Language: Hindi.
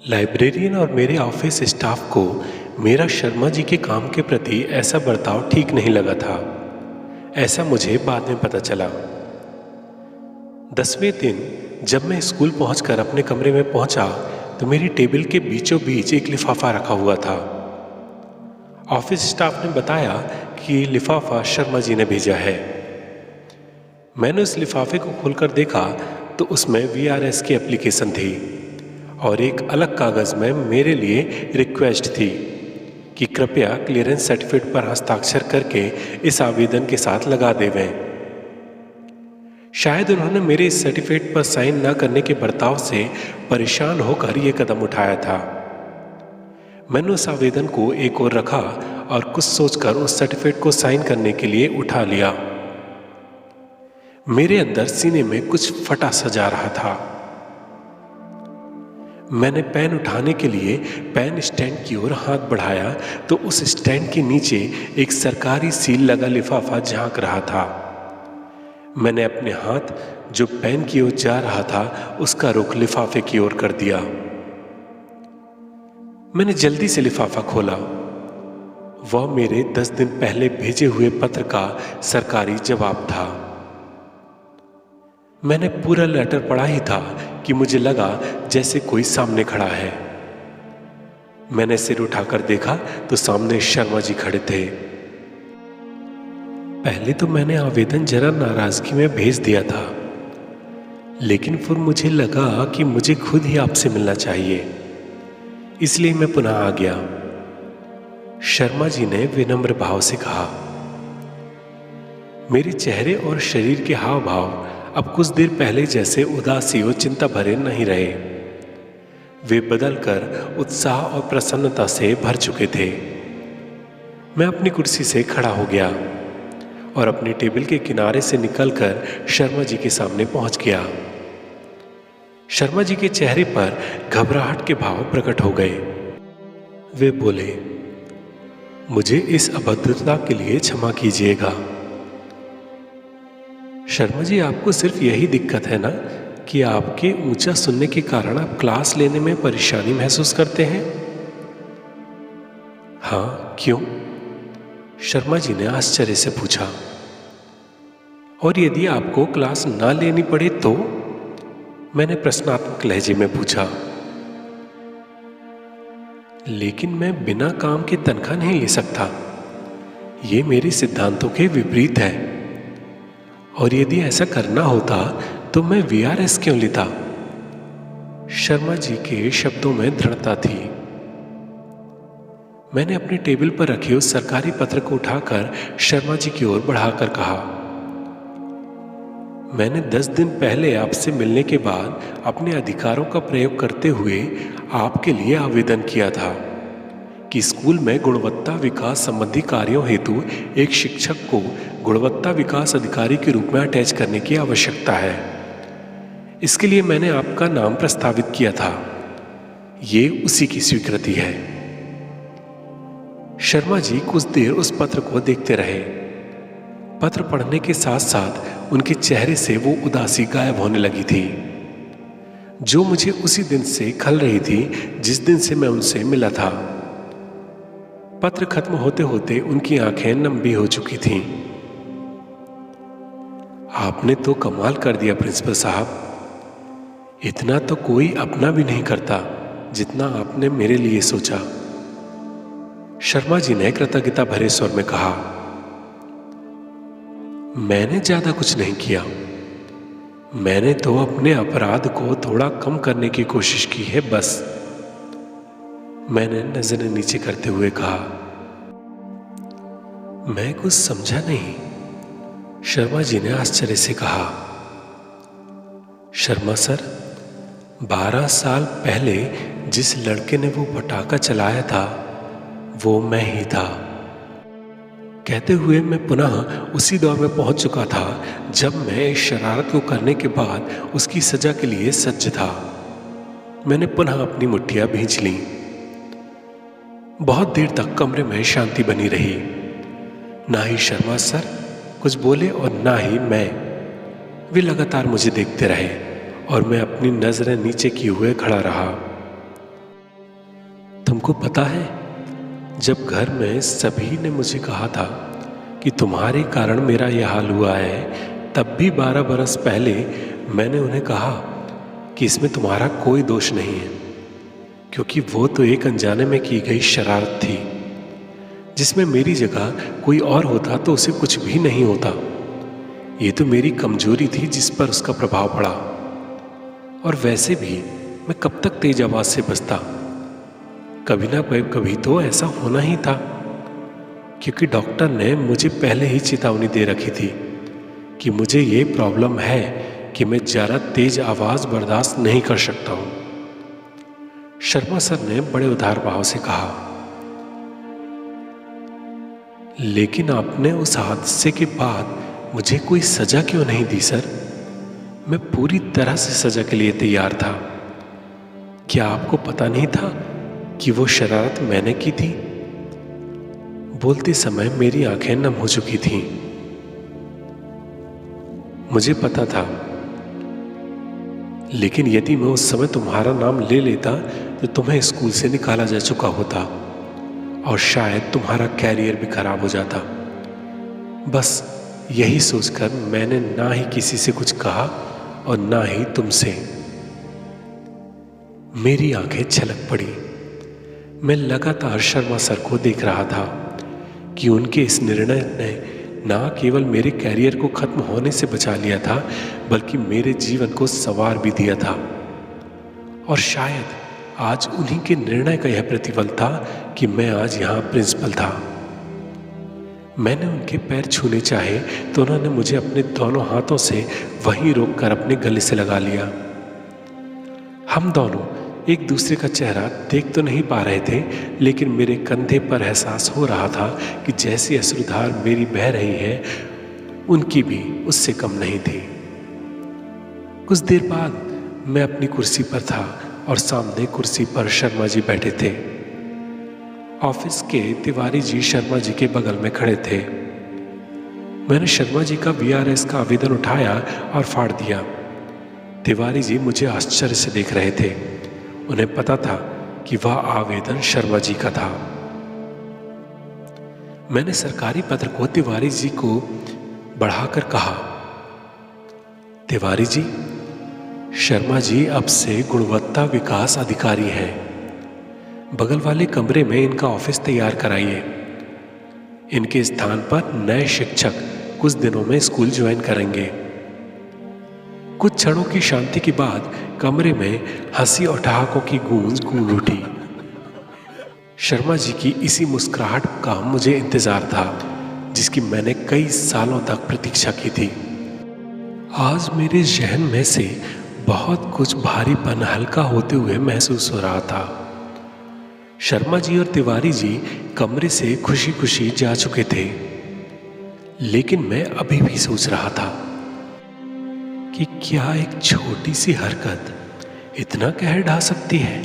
लाइब्रेरियन और मेरे ऑफिस स्टाफ को मेरा शर्मा जी के काम के प्रति ऐसा बर्ताव ठीक नहीं लगा था। ऐसा मुझे बाद में पता चला। 10वें दिन जब मैं स्कूल पहुंचकर अपने कमरे में पहुंचा तो मेरी टेबल के बीचों बीच एक लिफाफा रखा हुआ था। ऑफिस स्टाफ ने बताया कि ये लिफाफा शर्मा जी ने भेजा है। मैंने उस लिफाफे को खोलकर देखा तो उसमें VRS की एप्लीकेशन थी और एक अलग कागज में मेरे लिए रिक्वेस्ट थी कि कृपया क्लियरेंस सर्टिफिकेट पर हस्ताक्षर करके इस आवेदन के साथ लगा देवें। शायद उन्होंने मेरे इस सर्टिफिकेट पर साइन न करने के बर्ताव से परेशान होकर यह कदम उठाया था। मैंने उस आवेदन को एक ओर रखा और कुछ सोचकर उस सर्टिफिकेट को साइन करने के लिए उठा लिया। मेरे अंदर सीने में कुछ फटा सा जा रहा था। मैंने पेन उठाने के लिए पेन स्टैंड की ओर हाथ बढ़ाया तो उस स्टैंड के नीचे एक सरकारी सील लगा लिफाफा झांक रहा था। मैंने अपने हाथ जो पेन की ओर जा रहा था उसका रुख लिफाफे की ओर कर दिया। मैंने जल्दी से लिफाफा खोला। वह मेरे 10 दिन पहले भेजे हुए पत्र का सरकारी जवाब था। मैंने पूरा लेटर पढ़ा ही था कि मुझे लगा जैसे कोई सामने खड़ा है। मैंने सिर उठाकर देखा तो सामने शर्मा जी खड़े थे। पहले तो मैंने आवेदन जरा नाराजगी में भेज दिया था, लेकिन फिर मुझे लगा कि मुझे खुद ही आपसे मिलना चाहिए, इसलिए मैं पुनः आ गया। शर्मा जी ने विनम्र भाव से कहा। मेरे चेहरे और शरीर के हाव भाव अब कुछ देर पहले जैसे उदासी और चिंता भरे नहीं रहे। वे बदलकर उत्साह और प्रसन्नता से भर चुके थे। मैं अपनी कुर्सी से खड़ा हो गया और अपनी टेबल के किनारे से निकलकर शर्मा जी के सामने पहुंच गया। शर्मा जी के चेहरे पर घबराहट के भाव प्रकट हो गए। वे बोले, मुझे इस अभद्रता के लिए क्षमा कीजिएगा। शर्मा जी, आपको सिर्फ यही दिक्कत है ना कि आपके ऊंचा सुनने के कारण आप क्लास लेने में परेशानी महसूस करते हैं? हाँ, क्यों? शर्मा जी ने आश्चर्य से पूछा। और यदि आपको क्लास ना लेनी पड़े तो? मैंने प्रश्नात्मक लहजे में पूछा। लेकिन मैं बिना काम के तनख्वाह नहीं ले सकता। ये मेरे सिद्धांतों के विपरीत है। और यदि ऐसा करना होता तो मैं VRS क्यों लेता? शर्मा जी के शब्दों में दृढ़ता थी। मैंने अपनी टेबल पर रखे उस सरकारी पत्र को उठाकर शर्मा जी की ओर बढ़ाकर कहा, मैंने 10 दिन पहले आपसे मिलने के बाद अपने अधिकारों का प्रयोग करते हुए आपके लिए आवेदन किया था कि स्कूल में गुणवत्ता विकास संबंधी कार्यों हेतु एक शिक्षक को गुणवत्ता विकास अधिकारी के रूप में अटैच करने की आवश्यकता है। इसके लिए मैंने आपका नाम प्रस्तावित किया था। ये उसी की स्वीकृति है। शर्मा जी कुछ देर उस पत्र को देखते रहे। पत्र पढ़ने के साथ साथ उनके चेहरे से वो उदासी गायब होने लगी थी, जो मुझे उसी दिन से खल रही थी जिस दिन से मैं उनसे मिला था। पत्र खत्म होते होते उनकी आंखें नम भी हो चुकी थीं। आपने तो कमाल कर दिया प्रिंसिपल साहब। इतना तो कोई अपना भी नहीं करता जितना आपने मेरे लिए सोचा। शर्मा जी ने कृतज्ञता भरे स्वर में कहा, मैंने ज्यादा कुछ नहीं किया। मैंने तो अपने अपराध को थोड़ा कम करने की कोशिश की है, बस। मैंने नजरें नीचे करते हुए कहा, मैं कुछ समझा नहीं। शर्मा जी ने आश्चर्य से कहा, शर्मा सर, 12 साल पहले जिस लड़के ने वो पटाखा चलाया था वो मैं ही था। कहते हुए मैं पुनः उसी दौर में पहुंच चुका था जब मैं इस शरारत को करने के बाद उसकी सजा के लिए सज्ज था। मैंने पुनः अपनी मुट्ठियां भींच लीं। बहुत देर तक कमरे में शांति बनी रही। ना ही शर्मा सर कुछ बोले और ना ही मैं। वे लगातार मुझे देखते रहे और मैं अपनी नजरें नीचे किए हुए खड़ा रहा। तुमको पता है, जब घर में सभी ने मुझे कहा था कि तुम्हारे कारण मेरा यह हाल हुआ है, तब भी 12 बरस पहले मैंने उन्हें कहा कि इसमें तुम्हारा कोई दोष नहीं है, क्योंकि वो तो एक अनजाने में की गई शरारत थी, जिसमें मेरी जगह कोई और होता तो उसे कुछ भी नहीं होता। ये तो मेरी कमजोरी थी जिस पर उसका प्रभाव पड़ा। और वैसे भी मैं कब तक तेज आवाज से बजता? कभी ना कभी तो ऐसा होना ही था, क्योंकि डॉक्टर ने मुझे पहले ही चेतावनी दे रखी थी कि मुझे ये प्रॉब्लम है कि मैं ज़्यादा तेज आवाज बर्दाश्त नहीं कर सकता हूं। शर्मा सर ने बड़े उदार भाव से कहा, लेकिन आपने उस हादसे के बाद मुझे कोई सजा क्यों नहीं दी सर? मैं पूरी तरह से सजा के लिए तैयार था। क्या आपको पता नहीं था कि वो शरारत मैंने की थी? बोलते समय मेरी आंखें नम हो चुकी थीं। मुझे पता था, लेकिन यदि मैं उस समय तुम्हारा नाम ले लेता तो तुम्हें स्कूल से निकाला जा चुका होता और शायद तुम्हारा कैरियर भी खराब हो जाता। बस यही सोचकर मैंने ना ही किसी से कुछ कहा और ना ही तुमसे। मेरी आंखें छलक पड़ी। मैं लगातार शर्मा सर को देख रहा था कि उनके इस निर्णय ने ना केवल मेरे कैरियर को खत्म होने से बचा लिया था, बल्कि मेरे जीवन को संवार भी दिया था। और शायद आज उन्हीं के निर्णय का यह प्रतिफल था कि मैं आज यहां प्रिंसिपल था। मैंने उनके पैर छूने चाहे तो उन्होंने मुझे अपने दोनों हाथों से वहीं रोककर अपने गले से लगा लिया। हम दोनों एक दूसरे का चेहरा देख तो नहीं पा रहे थे, लेकिन मेरे कंधे पर एहसास हो रहा था कि जैसी अश्रुधार मेरी बह रही है, उनकी भी उससे कम नहीं थी। कुछ देर बाद मैं अपनी कुर्सी पर था और सामने कुर्सी पर शर्मा जी बैठे थे। ऑफिस के तिवारी जी शर्मा जी के बगल में खड़े थे। मैंने शर्मा जी का VRS का आवेदन उठाया और फाड़ दिया। तिवारी जी मुझे आश्चर्य से देख रहे थे। उन्हें पता था कि वह आवेदन शर्मा जी का था। मैंने सरकारी पत्र को तिवारी जी को बढ़ाकर कहा, तिवारी जी, शर्मा जी अब से गुणवत्ता विकास अधिकारी हैं। बगल वाले कमरे में इनका ऑफिस तैयार कराइए। इनके स्थान पर नए शिक्षक कुछ दिनों में स्कूल ज्वाइन करेंगे। कुछ क्षणों की शांति के बाद कमरे में हंसी और ठहाकों की गूंज गूंज उठी। शर्मा जी की इसी मुस्कुराहट का मुझे इंतजार था, जिसकी मैंने कई सालों तक प्रतीक्षा की थी। आज मेरे जहन में से बहुत कुछ भारीपन हल्का होते हुए महसूस हो रहा था। शर्मा जी और तिवारी जी कमरे से खुशी खुशी जा चुके थे, लेकिन मैं अभी भी सोच रहा था कि क्या एक छोटी सी हरकत इतना कहर ढा सकती है।